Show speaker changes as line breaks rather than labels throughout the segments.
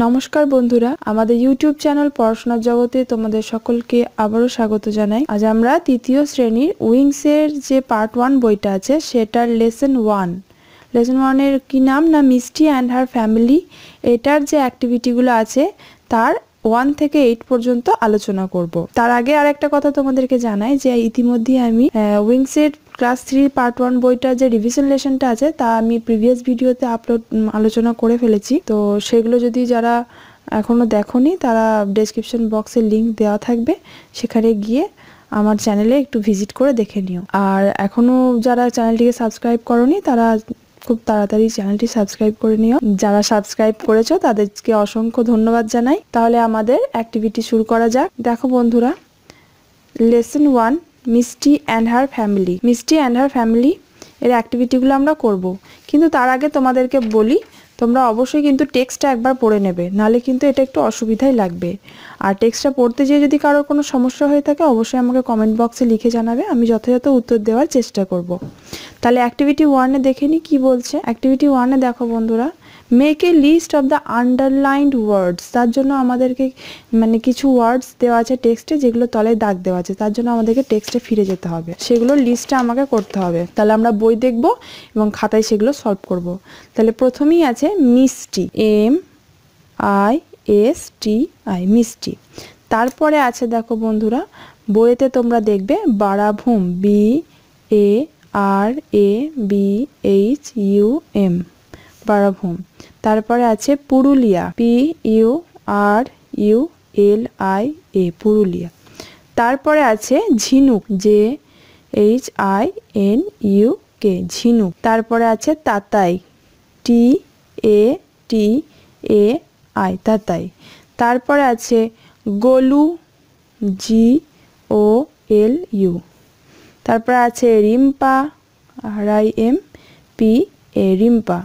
নমস্কার বন্ধুরা, আমাদের ইউটিউব চ্যানেল পড়াশোনার জগতে তোমাদের সকলকে আবারও স্বাগত জানাই। আজ আমরা তৃতীয় শ্রেণীর উইংসের যে পার্ট 1 বইটা আছে সেটার লেসন 1 এর কি নাম না মিষ্টি অ্যান্ড হার ফ্যামিলি। এটার যে অ্যাক্টিভিটিগুলো আছে তার 1 থেকে 8 পর্যন্ত আলোচনা করব। তার আগে আর একটা কথা তোমাদেরকে জানাই যে ইতিমধ্যে আমি উইংসের ক্লাস 3 পার্ট 1 বইটা যে রিভিশন লেসনটা আছে তা আমি প্রিভিয়াস ভিডিওতে আলোচনা করে ফেলেছি। তো সেগুলো যদি যারা এখনো দেখোনি তারা ডেসক্রিপশন বক্সে লিংক দেওয়া থাকবে, সেখানে গিয়ে আমার চ্যানেলে একটু ভিজিট করে দেখে নিও। আর এখনো যারা চ্যানেলটিকে সাবস্ক্রাইব করোনি তারা খুব তাড়াতাড়ি চ্যানেলটি সাবস্ক্রাইব করে নিও। যারা সাবস্ক্রাইব করেছো তাদেরকে অসংখ্য ধন্যবাদ জানাই। তাহলে আমাদের অ্যাক্টিভিটি শুরু করা যাক। দেখো বন্ধুরা, লেসন 1 মিষ্টি অ্যান্ড হার ফ্যামিলি। মিষ্টি অ্যান্ড হার ফ্যামিলি এর অ্যাক্টিভিটিগুলো আমরা করব, কিন্তু তার আগে তোমাদেরকে বলি তোমরা অবশ্যই কিন্তু টেক্সটটা একবার পড়ে নেবে, নাহলে কিন্তু এটা একটু অসুবিধাই লাগবে। আর টেক্সটটা পড়তে যেয়ে যদি কারোর কোনো সমস্যা হয়ে থাকে অবশ্যই আমাকে কমেন্ট বক্সে লিখে জানাবে, আমি যথাযথ উত্তর দেওয়ার চেষ্টা করব। তাহলে অ্যাক্টিভিটি 1-এ দেখে নিই কী বলছে। অ্যাক্টিভিটি 1-এ দেখো বন্ধুরা, make a list of the underlined words. তার জন্য আমাদেরকে কিছু ওয়ার্ডস দেওয়া আছে টেক্সটে, যেগুলো তলায় দাগ দেওয়া আছে, তার জন্য আমাদেরকে টেক্সটে ফিরে যেতে হবে, সেগুলোর লিস্টটা আমাকে করতে হবে। তাহলে আমরা বই দেখব এবং খাতায় সেগুলো সলভ করব। তাহলে প্রথমেই আছে মিষ্টি, MISTI, মিষ্টি। তারপরে আছে দেখো বন্ধুরা, বইয়েতে তোমরা দেখবে বারাভূম, BARABHUM, বারাভূম। তারপরে আছে পুরুলিয়া, PURULIA, পুরুলিয়া। তারপরে আছে ঝিনুক, JHINUK, ঝিনুক। তারপরে আছে তাতাই, TATAI, তাতাই। তারপরে আছে গোলু, GOLU। তারপরে আছে রিম্পা, RIMPA, রিম্পা।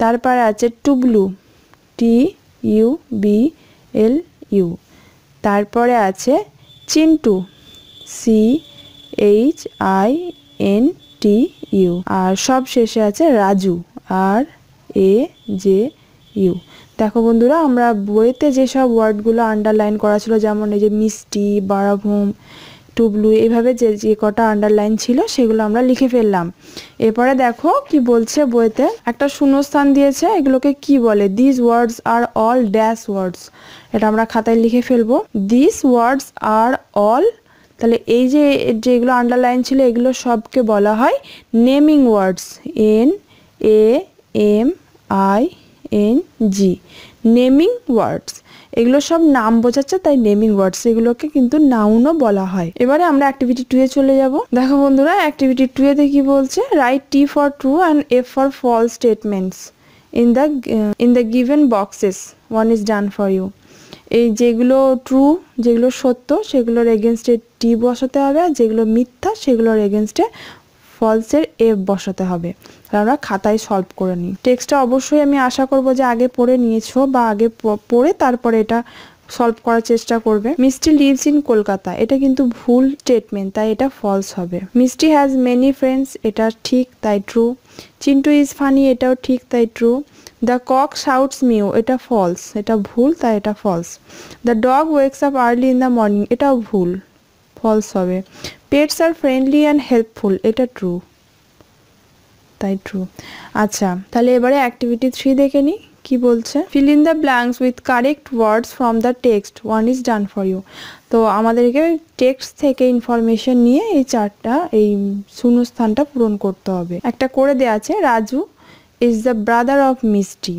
তারপরে আছে টুবলু, TUBLU। তারপরে আছে চিন্টু, CHINTU। আর সব শেষে আছে রাজু, RAJU। দেখো বন্ধুরা, আমরা বইতে যেসব ওয়ার্ডগুলো আন্ডারলাইন করা ছিল, যেমন এই যে মিষ্টি, বারাভূম, টুবলু, এইভাবে যে কটা আন্ডারলাইন ছিল সেগুলো আমরা লিখে ফেললাম। এরপরে দেখো কি বলছে বইতে, একটা শূন্যস্থান দিয়েছে, এগুলোকে কি বলে? This words are all dash words. এটা আমরা খাতায় লিখে ফেলবো, দিস ওয়ার্ডস আর অল। তাহলে এই যে যেগুলো আন্ডারলাইন ছিল এগুলো সবকে বলা হয় নেমিং ওয়ার্ডস, NAMING, নেমিং ওয়ার্ডস। এগুলো সব নাম বোঝাচ্ছে, তাই নেমিং ওয়ার্ডস, এগুলোকে কিন্তু নাউনও বলা হয়। এবারে আমরা অ্যাক্টিভিটি 2-এ চলে যাব। দেখো বন্ধুরা, অ্যাক্টিভিটি 2-এতে কি বলছে? Right T for true and F for false statements in the given boxes. One is done for you. এই যেগুলো ট্রু, যেগুলো সত্য, সেগুলোর এগেনস্টে টি বসাতে হবে, আর যেগুলো মিথ্যা সেগুলোর এগেনস্টে ফলসের F বসাতে হবে। আমরা খাতায় সলভ করে নিই। টেক্সটটা অবশ্যই আমি আশা করব যে আগে পড়ে নিয়েছো বা আগে পড়ে তারপরে এটা সলভ করার চেষ্টা করবে। মিষ্টি লিভস ইন কলকাতা, এটা কিন্তু ভুল স্টেটমেন্ট, তাই এটা ফলস হবে। মিষ্টি হ্যাজ মেনি ফ্রেন্ডস, এটা ঠিক, তাই ট্রু। চিন্টু ইজ ফানি, এটাও ঠিক, তাই true. The cock shouts mew, এটা ফলস, এটা ভুল, তাই এটা false. The dog wakes up early in the morning, এটাও ভুল, ফলস হবে। Pets are friendly and helpful, এটা ট্রু, তাই ট্রু। আচ্ছা, তাহলে এবারে অ্যাক্টিভিটি 3 দেখে নিই কি বলছে। Fill in the blanks with correct words from the text, one is done for you. তো আমাদেরকে টেক্সট থেকে ইনফরমেশন নিয়ে এই এই শূন্যস্থানটা পূরণ করতে হবে। একটা করে দেওয়া আছে, Raju is the brother of Mishti.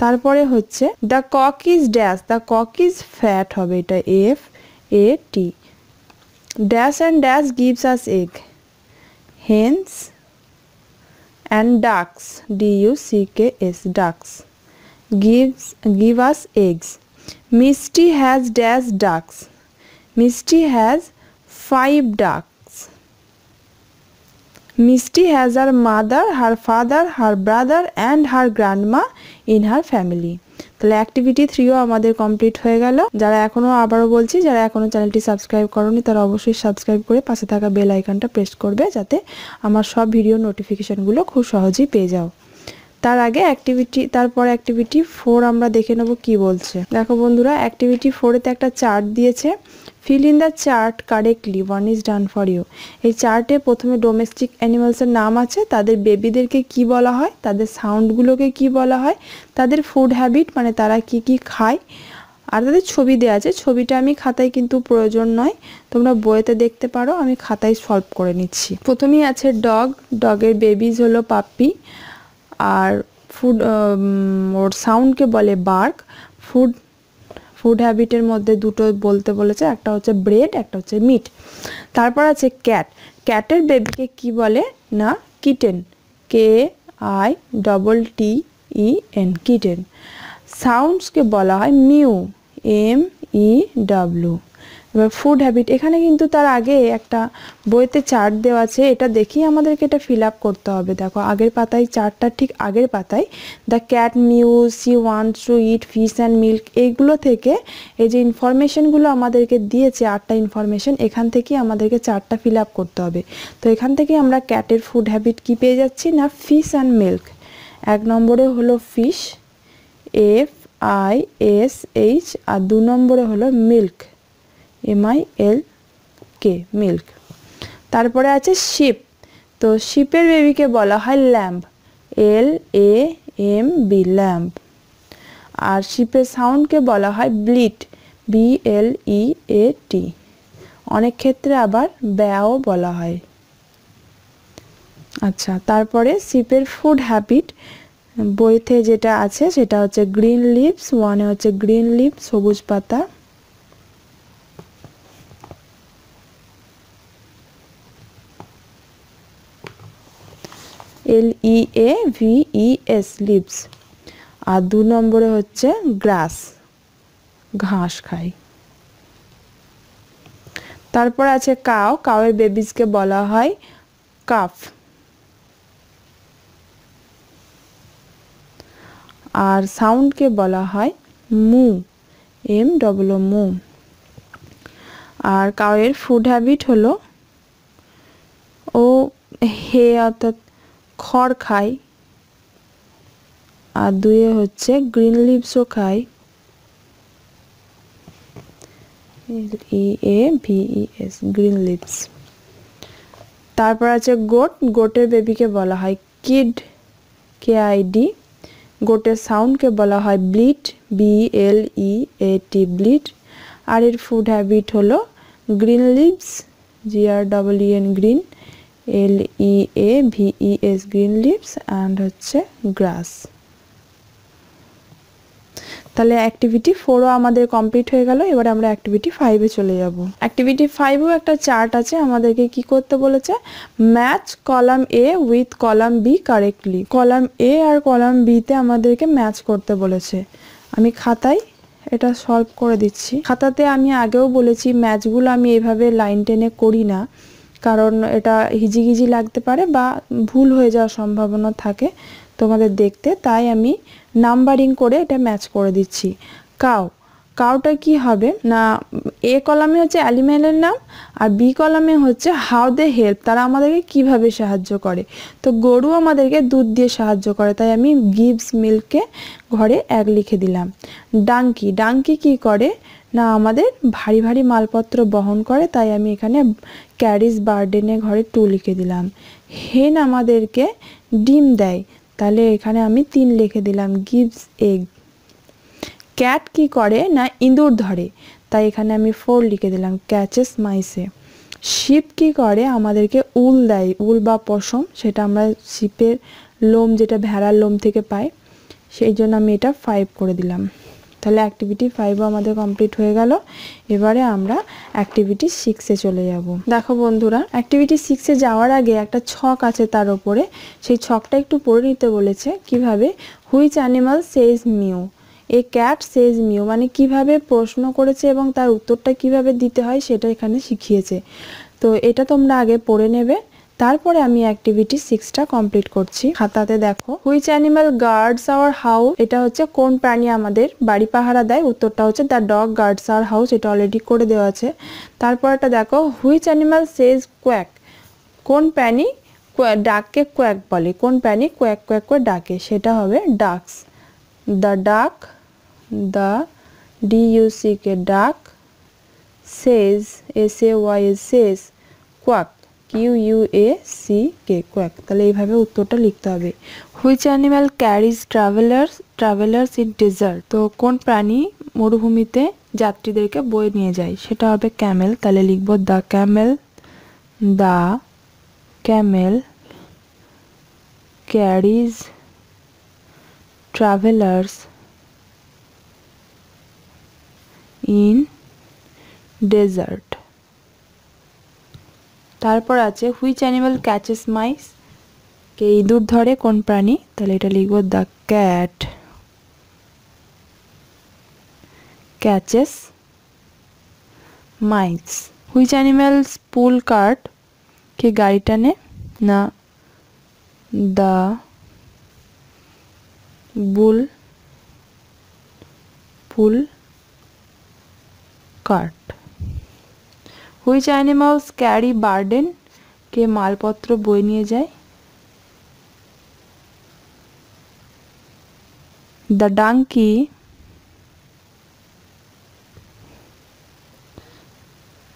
তারপরে হচ্ছে the cock is dash, the cock is fat হবে, এটা FAT। Dash and dash gives us egg, hence and ducks, DUCKS, ducks, give us eggs. Misty has dash ducks, Misty has 5 ducks. Misty has her mother, her father, her brother and her grandma in her family. তাহলে activity 3ও আমাদের complete হয়ে গেল। যারা এখনো, আবারও বলছি, যারা এখনো চ্যানেলটি সাবস্ক্রাইব করোনি তারা অবশ্যই সাবস্ক্রাইব করে পাশে থাকা বেল আইকনটা প্রেস করবে, যাতে আমার সব ভিডিও নোটিফিকেশনগুলো খুব সহজেই পেয়ে যাও। তার আগে তারপর অ্যাক্টিভিটি 4 আমরা দেখে নেব কি বলছে। দেখো বন্ধুরা, অ্যাক্টিভিটি 4-এতে একটা চার্ট দিয়েছে। Fill in the chart correctly, 1 is done for you. এই চার্টে প্রথমে ডোমেস্টিক অ্যানিমালসের নাম আছে, তাদের বেবিদেরকে কি বলা হয়, তাদের সাউন্ডগুলোকে কি বলা হয়, তাদের ফুড হ্যাবিট মানে তারা কি কি খায়, আর তাদের ছবি দেওয়া আছে। ছবিটা আমি খাতায় কিন্তু প্রয়োজন নয়, তোমরা বইতে দেখতে পারো, আমি খাতায় সলভ করে নিচ্ছি। প্রথমেই আছে ডগ, ডগের বেবিজ হলো পাপ্পি। আর ওর সাউন্ডকে বলে বার্ক। ফুড হ্যাবিটের মধ্যে দুটো বলতে বলেছে, একটা হচ্ছে ব্রেড, একটা হচ্ছে মিট। তারপর আছে ক্যাট, ক্যাটের বেবিকে কি বলে না কিটেন, KITTEN, কিটেন। সাউন্ডসকে বলা হয় মিউ, MEW। এবার ফুড হ্যাবিট, এখানে কিন্তু তার আগে একটা বইতে চার্ট দেওয়া আছে, এটা দেখেই আমাদেরকে এটা ফিল আপ করতে হবে। দেখো আগের পাতায় চার্টটা, ঠিক আগের পাতায় the cat muse, she wants to it fish and milk, এইগুলো থেকে এই যে ইনফরমেশনগুলো আমাদেরকে দিয়েছে, 8টা ইনফরমেশন, এখান থেকেই আমাদেরকে চার্টটা ফিল আপ করতে হবে। তো এখান থেকে আমরা ক্যাটের ফুড হ্যাবিট কি পেয়ে যাচ্ছি না ফিশ অ্যান্ড মিল্ক। 1 নম্বরে হলো ফিশ, FISH, আর 2 নম্বরে হলো মিল্ক, MILK, মিল্ক। তারপরে আছে শিপ, তো শিপের বেবিকে বলা হয় ল্যাম্ব, LAMB, ল্যাম্ব। আর শিপের সাউন্ডকে বলা হয় ব্লিট, BLEAT। অনেক ক্ষেত্রে আবার ব্যাও বলা হয়। আচ্ছা, তারপরে শিপের ফুড হ্যাবিট বইতে যেটা আছে সেটা হচ্ছে গ্রিন লিভস, 1-এ হচ্ছে গ্রিন লিভ, সবুজ পাতা। LEAVES, leaves. আর 2 নম্বরে হচ্ছে গ্রাস, ঘাস খায়। তারপর আছে কাউ, কাউয়ের বেবিজকে বলা হয় কাফ। আর সাউন্ডকে বলা হয় মু, MWO, মু। আর কাউয়ের ফুড হ্যাবিট হলো ও হে অর্থাৎ খড় খায়। আর 2-এ হচ্ছে গ্রিন লিভসও খায়, LEAVES, গ্রিন লিভস। তারপর আছে গোট, গোটের বেবিকে বলা হয় কিড, KID। গোটের সাউন্ডকে বলা হয় ব্লিট, BLEAT, ব্লিট। আর এর ফুড হ্যাবিট হলো green leaves, GREEN, green, LEAVES, green leaves, and হচ্ছে গ্রাস। তাহলে অ্যাক্টিভিটি 4ও আমাদের কমপ্লিট হয়ে গেল। এবারে আমরা অ্যাক্টিভিটি 5-এ চলে যাব। অ্যাক্টিভিটি 5-এও একটা চার্ট আছে, আমাদেরকে কি করতে বলেছে, match column A with column B correctly. Column A আর কলাম B-তে আমাদেরকে ম্যাচ করতে বলেছে। আমি খাতায় এটা সলভ করে দিচ্ছি। খাতাতে আমি আগেও বলেছি ম্যাচগুলো আমি এভাবে লাইন টেনে করি না, কারণ এটা হিজিগিজি লাগতে পারে বা ভুল হয়ে যাওয়ার সম্ভাবনা থাকে তোমাদের দেখতে, তাই আমি নাম্বারিং করে এটা ম্যাচ করে দিচ্ছি। কাউ, কাউটা কি হবে না A কলামে হচ্ছে অ্যানিমেলের নাম, আর B কলামে হচ্ছে হাউ দে হেল্প, তারা আমাদেরকে কিভাবে সাহায্য করে। তো গরু আমাদেরকে দুধ দিয়ে সাহায্য করে, তাই আমি গিভস মিল্ককে ঘরে 1 লিখে দিলাম। ডাঙ্কি, ডাঙ্কি কি করে না আমাদের ভারী ভারী মালপত্র বহন করে, তাই আমি এখানে ক্যারিজ বার্ডেনে ঘরে 2 লিখে দিলাম। হেন আমাদেরকে ডিম দেয়, তাহলে এখানে আমি 3 লিখে দিলাম, গিভস এগ। ক্যাট কি করে না ইঁদুর ধরে, তাই এখানে আমি 4 লিখে দিলাম, ক্যাচেস মাইসে। শিপ কি করে আমাদেরকে উল দেয়, উল বা পশম, সেটা আমরা শিপের লোম যেটা ভেড়ার লোম থেকে পাই, সেই জন্য আমি এটা 5 করে দিলাম। তাহলে অ্যাক্টিভিটি 5ও আমাদের কমপ্লিট হয়ে গেল। এবারে আমরা অ্যাক্টিভিটি 6-এ চলে যাব। দেখো বন্ধুরা, অ্যাক্টিভিটি 6-এ যাওয়ার আগে একটা ছক আছে তার উপরে, সেই ছকটা একটু পড়ে নিতে বলেছে। কিভাবে, which animal Sage mu, A cat Sage mu, মানে কিভাবে প্রশ্ন করেছে এবং তার উত্তরটা কিভাবে দিতে হয় সেটা এখানে শিখিয়েছে। তো এটা তোমরা আগে পড়ে নেবে, তারপরে আমি অ্যাক্টিভিটি 6টা কমপ্লিট করছি। খাতাতে দেখো, which animal guards our house, এটা হচ্ছে কোন প্রাণী আমাদের বাড়ি পাহারা দেয়, উত্তরটা হচ্ছে the dog guards our house, এটা অলরেডি করে দেওয়া আছে। তারপর এটা দেখো, হুইচ অ্যানিমাল সেজ কোয়াক, কোন প্রাণী ডাককে কোয়াক বলে, কোন প্রাণী কোয়াক কোয়াক করে ডাকে, সেটা হবে ducks. The duck, the DUCK duck, says SAY says, quack QUACK quack. তাহলে এইভাবে উত্তরটা লিখতে হবে। Which animal carries travellers in desert, তো কোন প্রাণী মরুভূমিতে যাত্রীদেরকে বয়ে নিয়ে যায়, সেটা হবে ক্যামেল। তাহলে লিখবো the camel, the camel carries travellers in desert. তারপর আছে হুইচ অ্যানিমাল ক্যাচেস মাইস, কে ইঁদুর ধরে, কোন প্রাণী, তাহলে এটা লিখবো the cat catches mice. Which animals pull cart, কে গাড়ি টানে, না the bull pull cart. Which animals carry burden, কে মালপত্র বয়ে নিয়ে যায়, দ্য ডাঙ্কি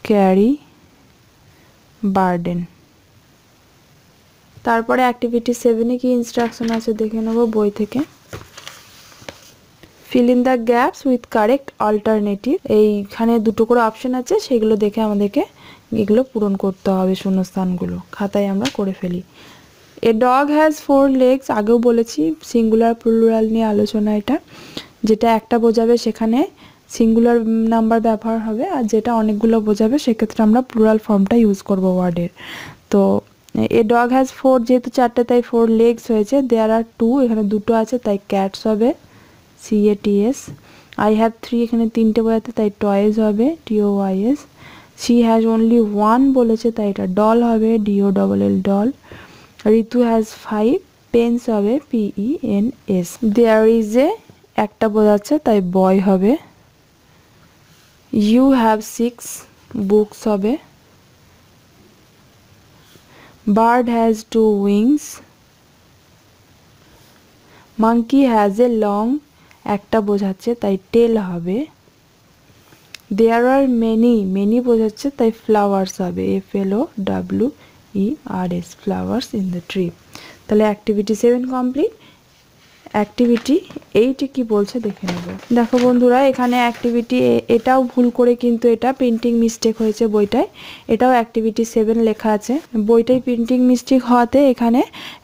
ক্যারি বার্ডেন। তারপরে অ্যাক্টিভিটি 7-এ কি ইনস্ট্রাকশন আছে দেখে নেব বই থেকে। Fill in the gaps with correct alternative, এইখানে দুটো করে অপশন আছে, সেগুলো দেখে আমাদেরকে এগুলো পূরণ করতে হবে, শূন্যস্থানগুলো খাতায় আমরা করে ফেলি। এ ডগ হ্যাজ 4 legs, আগেও বলেছি সিঙ্গুলার প্লুরাল নিয়ে আলোচনা এটা, যেটা একটা বোঝাবে সেখানে সিঙ্গুলার নাম্বার ব্যবহার হবে, আর যেটা অনেকগুলো বোঝাবে সেক্ষেত্রে আমরা প্লুরাল ফর্মটা ইউজ করব ওয়ার্ডের। তো এ ডগ হ্যাজ 4, যেহেতু 4টে তাই 4 legs হয়েছে। দেয়ার আর 2, এখানে দুটো আছে তাই ক্যাটস হবে CATS। আই হ্যাভ 3, এখানে 3টে বোঝাতে তাই টয়েস হবে TOYS। শি হ্যাজ অনলি 1 বলেছে তাই এটা ডল হবে DOLL doll. Ritu has 5 pens হবে PENS। দেয়ার ইজ এ, একটা বোঝাচ্ছে তাই বয় হবে। ইউ হ্যাভ 6 বুকস হবে। Bird has 2 wings. Monkey has a long, একটা বোঝাচ্ছে তাই টেল হবে। দেয়ার আর মেনি বোঝাচ্ছে তাই ফ্লাওয়ার্স হবে FLOWERS, flowers in the tree. তাহলে অ্যাক্টিভিটি 7 কমপ্লিট। অ্যাক্টিভিটি 8 কি বলছে দেখে নেব। দেখো বন্ধুরা, এখানে অ্যাক্টিভিটি এটাও ভুল করে কিন্তু এটা প্রিন্টিং মিস্টেক হয়েছে বইটায়, এটাও অ্যাক্টিভিটি 7 লেখা আছে। বইটাই প্রিন্টিং মিস্টেক হওয়াতে এখানে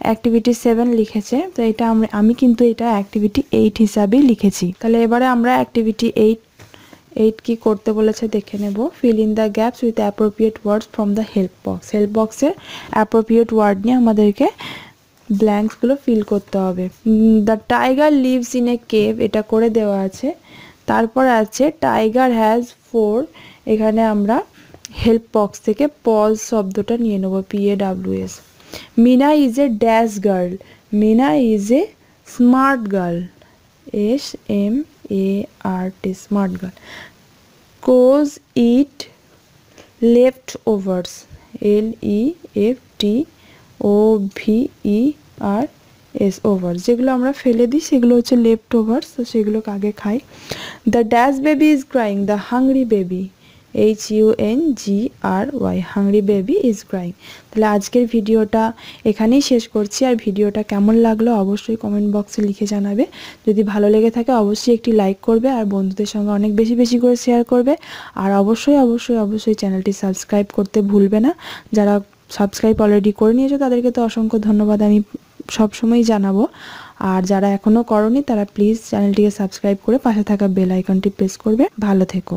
অ্যাক্টিভিটি 7 লিখেছে, তো এটা আমি কিন্তু এটা অ্যাক্টিভিটি 8 হিসাবেই লিখেছি। তাহলে এবারে আমরা অ্যাক্টিভিটি 8 কি করতে বলেছে দেখে নেব। Feel in the gaps with appropriate words from the help box. Help বক্সের অ্যাপ্রোপ্রিয়েট ওয়ার্ড নিয়ে আমাদেরকে ব্ল্যাঙ্কসগুলো ফিল করতে হবে। The tiger lives in a cave, এটা করে দেওয়া আছে। তারপর আছে টাইগার হ্যাজ 4, এখানে আমরা হেল্প বক্স থেকে পজ শব্দটা নিয়ে নেব PAWS। Meena is a dash girl, Meena is a smart girl SMART, smart girl. Cause it leftovers LEFTOVERS, over, যেগুলো আমরা ফেলে দিই সেগুলো হচ্ছে লেফট ওভার্স, তো সেগুলোকে আগে খাই। The dash baby is crying, the hungry baby HUNGRY, hungry baby is crying. তাহলে আজকের ভিডিওটা এখানেই শেষ করছি, আর ভিডিওটা কেমন লাগলো অবশ্যই কমেন্ট বক্সে লিখে জানাবে। যদি ভালো লেগে থাকে অবশ্যই একটি লাইক করবে, আর বন্ধুদের সঙ্গে অনেক বেশি বেশি করে শেয়ার করবে, আর অবশ্যই চ্যানেলটি সাবস্ক্রাইব করতে ভুলবে না। যারা সাবস্ক্রাইব অলরেডি করে নিয়েছো তাদেরকে তো অসংখ্য ধন্যবাদ আমি সবসময়ই জানাবো, আর যারা এখনও করনি তারা প্লিজ চ্যানেলটিকে সাবস্ক্রাইব করে পাশে থাকা বেল আইকনটি প্রেস করবে। ভালো থেকো।